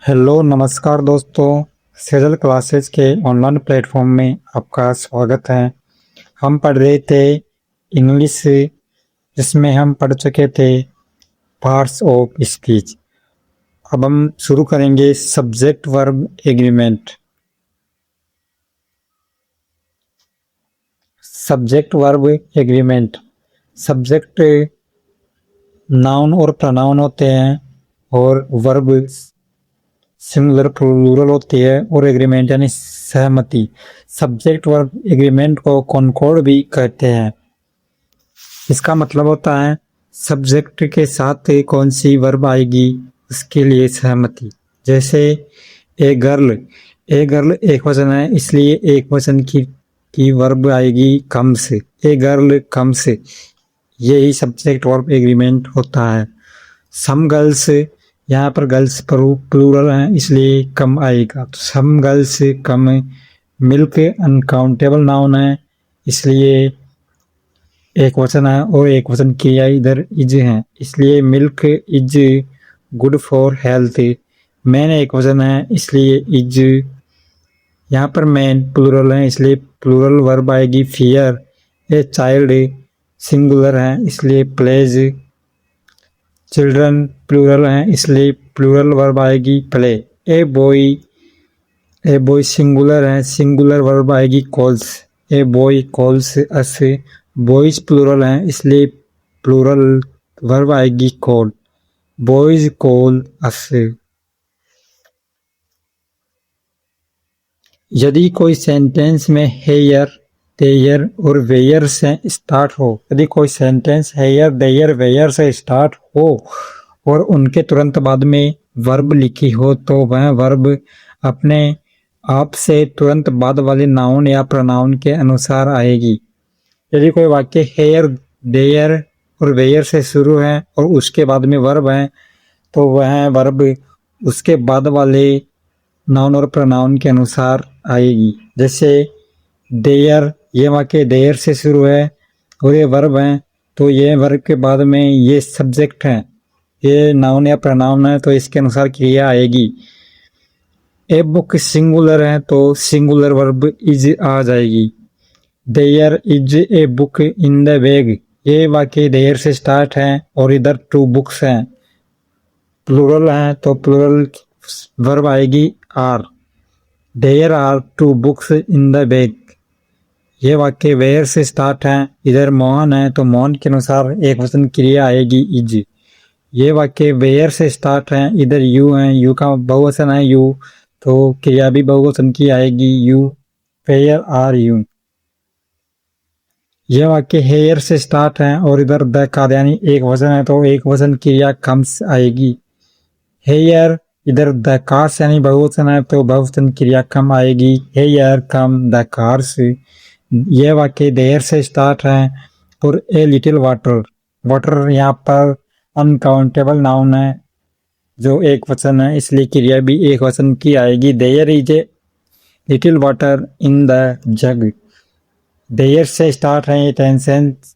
Hello नमस्कार दोस्तों। Sejal classes के ऑनलाइन प्लेटफॉर्म में आपका स्वागत है। हम पढ़ रहे थे इंग्लिश, जिसमें हम पढ़ चुके थे पार्ट्स ऑफ स्पीच। अब हम शुरू करेंगे subject verb agreement. Subject verb agreement. Subject noun और प्रोनाउन होते हैं और वर्ब सिंगुलर प्लूरल होती है और एग्रीमेंट यानी सहमति। सब्जेक्ट वर्ब एग्रीमेंट को कॉनकॉर्ड भी कहते हैं। इसका मतलब होता है सब्जेक्ट के साथ कौन सी वर्ब आएगी उसके लिए सहमति। जैसे ए गर्ल एक वचन है, इसलिए एक वचन की वर्ब आएगी कम्स। ए गर्ल कम्स, यही सब्जेक्ट वर्ब एग्रीमेंट होता है। सम गर्ल्स, यहाँ पर गर्ल्स प्लूरल है इसलिए कम आएगा, तो some girls come. Milk uncountable noun है इसलिए एक वचन है और एक वचन क्रिया इधर इज है, इसलिए milk is good for health. Man एक वचन है इसलिए इज। यहाँ पर मैन प्लूरल है इसलिए प्लूरल वर्ब आएगी फियर। ए चाइल्ड सिंगुलर है इसलिए प्लेज। चिल्ड्रन प्लूरल है इसलिए प्लूरल वर्ब आएगी प्ले। ए बॉय सिंगुलर है, सिंगुलर वर्ब आएगी calls. A boy calls us. Boys plural है इसलिए प्लूरल वर्ब आएगी कॉल। Boys call us. यदि कोई सेंटेंस में हेयर देयर और वेयर से स्टार्ट हो, यदि कोई सेंटेंस हेयर देयर वेयर से स्टार्ट हो और उनके तुरंत बाद में वर्ब लिखी हो, तो वह वर्ब अपने आप से तुरंत बाद वाले नाउन या प्रोनाउन के अनुसार आएगी। यदि कोई वाक्य हेयर देयर और वेयर से शुरू है और उसके बाद में वर्ब है, तो वह वर्ब उसके बाद वाले नाउन और प्रोनाउन के अनुसार आएगी। जैसे देयर, ये वाक्य देयर से शुरू है और ये वर्ब है, तो ये वर्ब के बाद में ये सब्जेक्ट है, ये नाउन या प्रोनाउन है, तो इसके अनुसार क्रिया आएगी। ए बुक सिंगुलर है तो सिंगुलर वर्ब इज आ जाएगी। There is a book in the bag, ये वाक्य देयर से स्टार्ट है और इधर टू बुक्स हैं। प्लूरल है तो प्लूरल वर्ब आएगी are. There are two books in the bag, ये वाक्य वेयर से स्टार्ट है, इधर मोहन है तो मोहन के अनुसार एक वचन क्रिया आएगी इज। ये वाक्य वेयर से स्टार्ट है, इधर यू है, यू का बहुवचन है यू, तो क्रिया भी बहुवचन की आएगी यू। Where are you. यह वाक्य हेयर से स्टार्ट है और इधर द काद्यानी एक वचन है, तो एक वचन क्रिया कम्स आएगी। हेयर, इधर द कार्स यानी बहुवचन है तो बहुवचन क्रिया कम आएगी, हेयर कम द कार्स। यह वाक्य देयर से स्टार्ट है और ए लिटिल वाटर, वाटर यहाँ पर अनकाउंटेबल नाउन है जो एक वचन है, इसलिए क्रिया भी एक वचन की आएगी। There is a little water in the jug. There से स्टार्ट है ये टेंसेंस,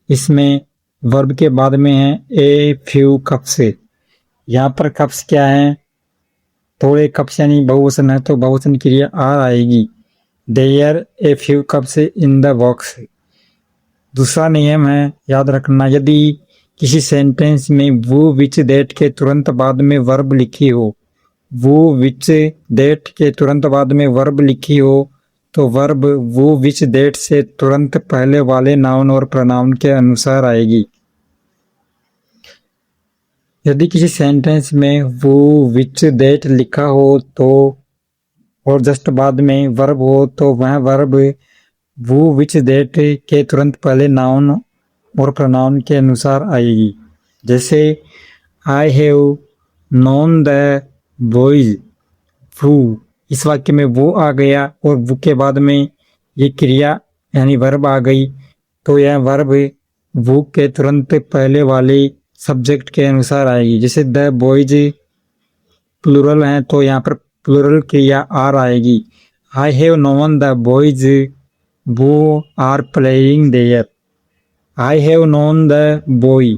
इसमें वर्ब के बाद में है ए फ्यू कप्स। यहाँ पर कप्स क्या है, थोड़े कप्स यानी बहुवचन है तो बहुवचन क्रिया आर आएगी। There a few cups in the box. दूसरा नियम है याद रखना, यदि किसी सेंटेंस में वो विच दैट के तुरंत बाद में वर्ब लिखी हो, वो विच दैट के तुरंत बाद में वर्ब लिखी हो, तो वर्ब वो विच दैट से तुरंत पहले वाले नाउन और प्रोनाउन के अनुसार आएगी। यदि किसी सेंटेंस में वो विच दैट लिखा हो तो और जस्ट बाद में वर्ब हो, तो वह वर्ब वो विच दैट के तुरंत पहले नाउन और प्रोनाउन के अनुसार आएगी। जैसे I have known the boys वो, इस वाक्य में वो आ गया और वो के बाद में ये क्रिया यानी वर्ब आ गई, तो यह वर्ब वो के तुरंत पहले वाले सब्जेक्ट के अनुसार आएगी। जैसे द बॉयज प्लूरल है तो यहाँ पर प्लूरल क्रिया आर आएगी। I have known the boys वो are playing there. I have known the boy,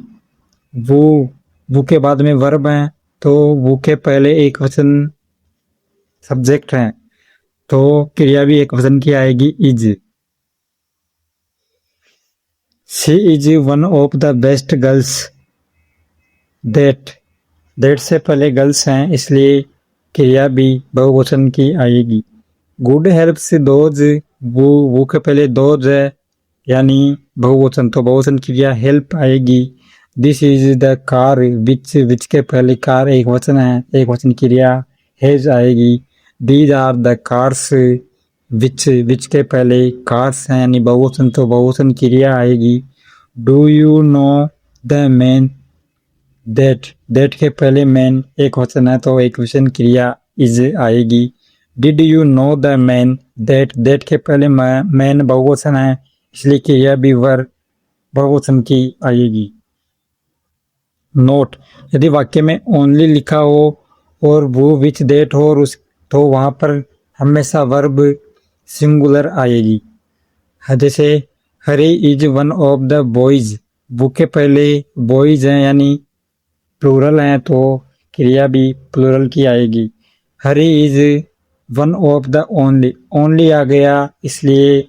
वो के बाद में वर्ब है तो वो के पहले एक वचन सब्जेक्ट है, तो क्रिया भी एक वचन की आएगी is. She is one of the best girls. That से पहले गर्ल्स हैं, इसलिए क्रिया भी बहुवचन की आएगी। गुड हेल्प्स दोज, वो के पहले दोज है यानी बहुवचन, तो बहुवचन क्रिया हेल्प आएगी। दिस इज द कार, विच के पहले कार एक वचन है, एक वचन क्रिया हैज आएगी। दीज आर द कार्स, विच के पहले कार्स हैं यानी बहुवचन, तो बहुवचन क्रिया आएगी। Do you know the man, that के पहले मैन एक वचन है, तो एक वचन क्रिया इज आएगी। Did you know the man, that के पहले मैन बहुवचन है, इसलिए क्रिया भी बहुवचन की आएगी। नोट, यदि वाक्य में ओनली लिखा हो और वो विच दैट हो और तो वहां पर हमेशा वर्ब सिंगुलर आएगी। जैसे Hari is one of the boys, वो के पहले बॉयज हैं यानी प्लूरल हैं, तो क्रिया भी प्लूरल की आएगी। Hari is one of the only आ गया, इसलिए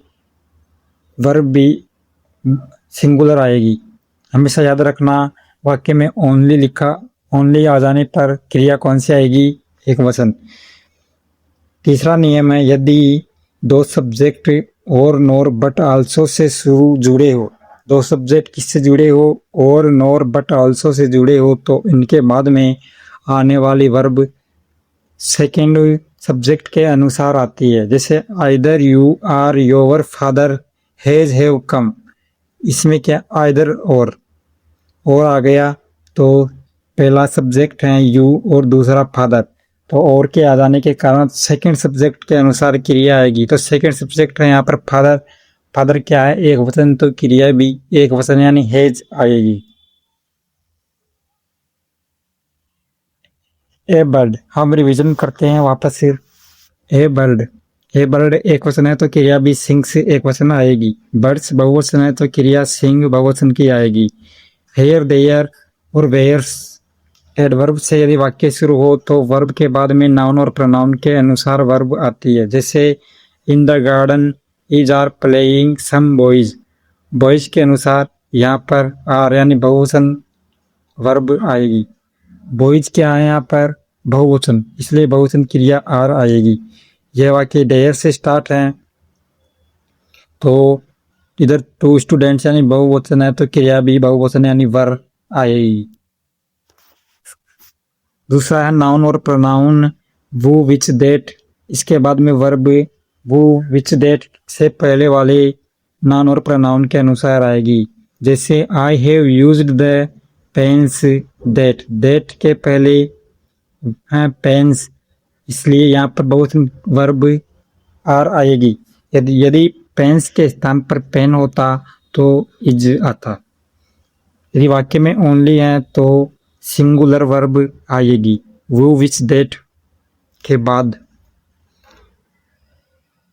वर्ब भी सिंगुलर आएगी। हमेशा याद रखना, वाक्य में ओनली आ जाने पर क्रिया कौन सी आएगी, एक वचन। तीसरा नियम है, यदि दो सब्जेक्ट और नोर बट आल्सो से जुड़े हो, दो सब्जेक्ट किससे जुड़े हो, और नोर बट आल्सो से जुड़े हो, तो इनके बाद में आने वाली वर्ब सेकेंड सब्जेक्ट के अनुसार आती है। जैसे either you or your father has have come, इसमें क्या आइदर और आ गया, तो पहला सब्जेक्ट है यू और दूसरा फादर, तो और के आ जाने के कारण सेकंड सब्जेक्ट के अनुसार क्रिया आएगी। तो सेकंड सब्जेक्ट है यहाँ पर फादर क्या है, एक वचन, तो क्रिया भी एक वचन यानी हैज आएगी। ए बर्ड, हम रिवीजन करते हैं वापस फिर। ए बर्ड एक वचन है, तो क्रिया भी सिंग्स एक वचन आएगी। बर्ड्स बहुवचन है, तो क्रिया सिंग बहुवचन की आएगी। हेयर देयर और वेयर्स एडवर्ब से यदि वाक्य शुरू हो, तो वर्ब के बाद में नाउन और प्रोनाउन के अनुसार वर्ब आती है। जैसे in the garden is are playing some boys, boys के अनुसार यहाँ पर आर यानी बहुवचन वर्ब आएगी। बॉयज क्या है यहाँ पर, बहुवचन, इसलिए बहुवचन क्रिया आर आएगी। यह वाक्य देयर से स्टार्ट है, तो इधर टू स्टूडेंट्स यानी बहुवचन है, तो क्रिया भी बहुवचन यानी वर आएगी। दूसरा है नाउन और प्रोनाउन, वो विच दैट, इसके बाद में वर्ब वो विच दैट से पहले वाले नाउन और प्रोनाउन के अनुसार आएगी। जैसे I have used the pens that के पहले है पेन्स, इसलिए यहाँ पर बहुवचन वर्ब आर आएगी। यदि पेन्स के स्थान पर पेन होता तो इज आता। यदि वाक्य में ओनली है तो सिंगुलर वर्ब आएगी, वो विच दैट के बाद।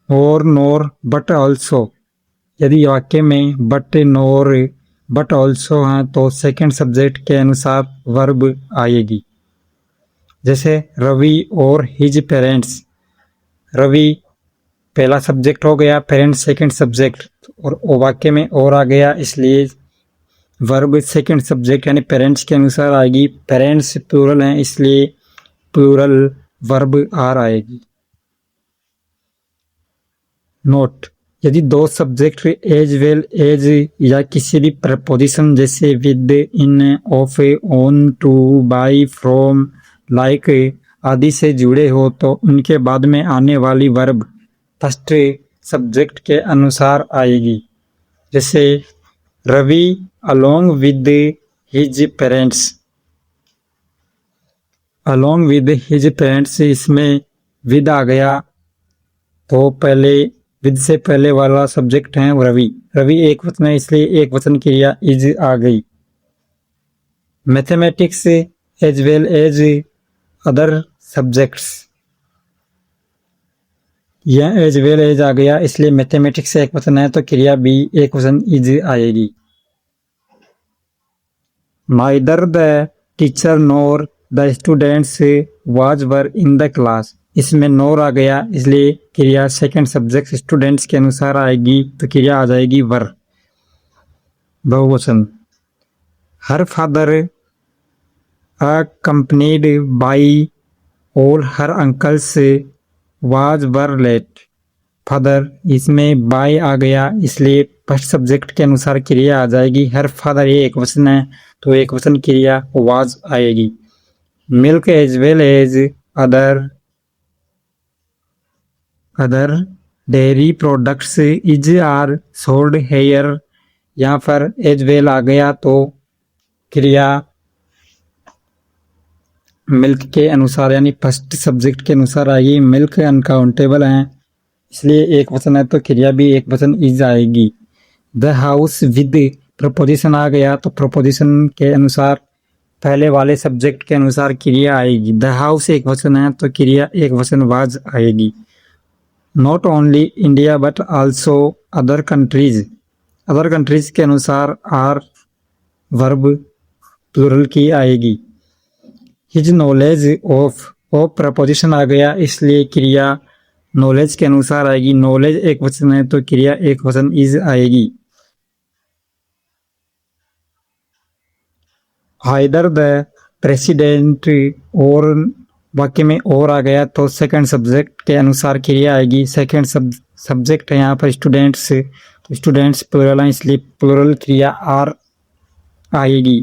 और नोर बट ऑल्सो, यदि वाक्य में बट नोर बट ऑल्सो है, तो सेकंड सब्जेक्ट के अनुसार वर्ब आएगी। जैसे रवि और हिज पेरेंट्स, रवि पहला सब्जेक्ट हो गया, पेरेंट्स सेकंड सब्जेक्ट, और वाक्य में और आ गया, इसलिए वर्ब सेकंड सब्जेक्ट यानी पेरेंट्स के अनुसार आएगी। पेरेंट्स प्लूरल हैं, इसलिए प्लूरल वर्ब आर आएगी। नोट, यदि दो सब्जेक्ट एज वेल एज या किसी भी प्रपोजिशन जैसे with, in, of, on, to, by, from, like आदि से जुड़े हो, तो उनके बाद में आने वाली वर्ब फर्स्ट सब्जेक्ट के अनुसार आएगी। जैसे Ravi along with his parents, along with his parents, इसमें विद आ गया, तो पहले विद से पहले वाला सब्जेक्ट है रवि एक वचन है, इसलिए एक वचन क्रिया इज आ गई। Mathematics as well as other subjects, यह एज वेल एज आ गया, इसलिए मैथमेटिक्स एक वचन है, तो क्रिया भी एक वचन इज आएगी। Neither the teacher NOR the students was were in the class, इसमें नोर आ गया इसलिए क्रिया सेकंड सब्जेक्ट स्टूडेंट्स के अनुसार आएगी तो क्रिया आ जाएगी वर, बहुवचन। Her father accompanied by all her uncles was were late, father इसमें बाय आ गया इसलिए फर्स्ट सब्जेक्ट के अनुसार क्रिया आ जाएगी। हर फादर ये एक वचन है तो एक वचन क्रिया वाज आएगी। Milk as well as other dairy products is are sold here, यहाँ पर एज वेल आ गया तो क्रिया मिल्क के अनुसार यानी फर्स्ट सब्जेक्ट के अनुसार आएगी। मिल्क अनकाउंटेबल है इसलिए एक वचन है तो क्रिया भी एक वचन इज आएगी। द हाउस विद प्रपोजिशन आ गया तो प्रपोजिशन के अनुसार पहले वाले सब्जेक्ट के अनुसार क्रिया आएगी। द हाउस एक वचन है तो क्रिया एक वचन वाज आएगी। Not only India but also other countries, other countries के अनुसार आर वर्ब प्लूरल की आएगी। हिज नॉलेज ऑफ प्रपोजिशन आ गया इसलिए क्रिया नॉलेज के अनुसार आएगी। नॉलेज एक वचन है तो क्रिया एक वचन इज आएगी। आइदर द प्रेसिडेंट और वाक्य में और आ गया तो सेकंड सब्जेक्ट के अनुसार क्रिया आएगी। सेकंड सब्जेक्ट है यहाँ पर स्टूडेंट्स, तो स्टूडेंट्स प्लूरल है इसलिए प्लूरल क्रिया आर आएगी।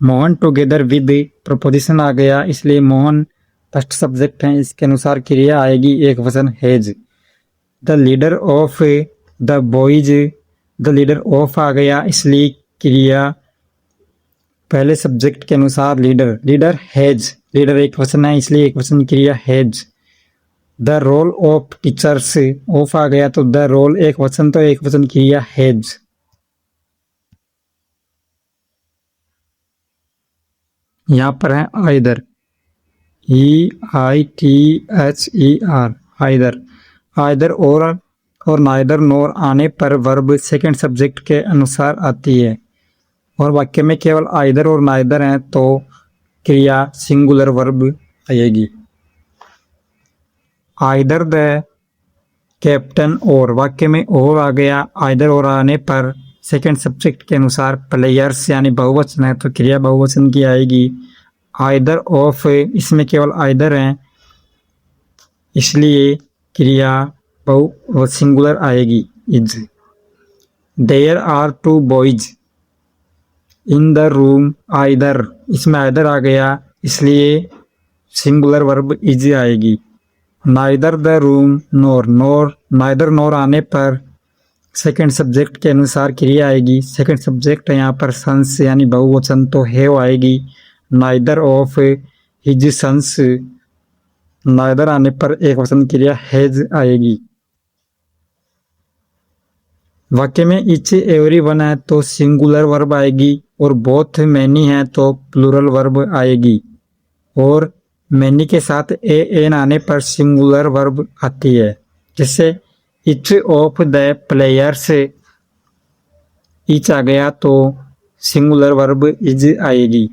मोहन टुगेदर विद प्रपोजिशन आ गया इसलिए मोहन फर्स्ट सब्जेक्ट है इसके अनुसार क्रिया आएगी एक वचन has. The leader of the boys, the leader of आ गया इसलिए क्रिया पहले सब्जेक्ट के अनुसार लीडर, लीडर हैज, लीडर एक वचन है इसलिए एक वचन क्रिया has. The role of teachers of आ गया तो द रोल एक वचन तो एक वचन क्रिया हैज। यहाँ पर है आइदर, EITHER, आइदर। आइदर और नाइदर नोर आने पर वर्ब सेकंड सब्जेक्ट के अनुसार आती है और वाक्य में केवल आइदर और नाइदर हैं तो क्रिया सिंगुलर वर्ब आएगी। आइदर द कैप्टन और वाक्य में और आ गया, आइदर और आने पर सेकंड सब्जेक्ट के अनुसार प्लेयर्स यानी बहुवचन है तो क्रिया बहुवचन की आएगी। आइदर ऑफ इसमें केवल आइदर है इसलिए क्रिया सिंगुलर आएगी is. There are two boys in the room, either इसमें आइदर आ गया इसलिए सिंगुलर वर्ब इज आएगी। Neither the room nor, neither nor आने पर सेकंड सब्जेक्ट के अनुसार क्रिया आएगी। सेकंड सब्जेक्ट है यहाँ पर सन्स यानी बहुवचन तो हैव आएगी। Neither of his sons, neither आने पर एक वचन क्रिया हैज आएगी। वाक्य में ईच एवरी वन है तो सिंगुलर वर्ब आएगी और बोथ मैनी है तो प्लूरल वर्ब आएगी और मैनी के साथ एन आने पर सिंगुलर वर्ब आती है। जैसे each of the players, each आ गया तो सिंगुलर वर्ब इज आएगी।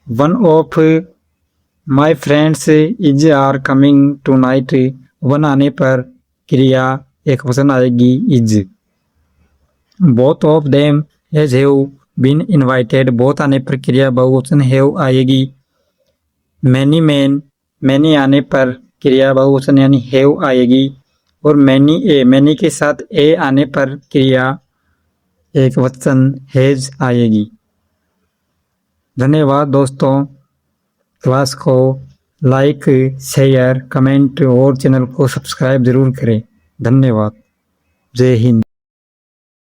One of my friends is are coming tonight, one आने पर क्रिया एक वचन आएगी is. Both of them has have been invited, both आने पर क्रिया बहुवचन हैव आएगी। मैनी मैन, मैनी आने पर क्रिया बहुवचन यानी हैव आएगी और मैनी के साथ ए आने पर क्रिया एक वचन हैज आएगी। धन्यवाद दोस्तों, क्लास को लाइक, शेयर, कमेंट और चैनल को सब्सक्राइब जरूर करें। धन्यवाद। जय हिंद।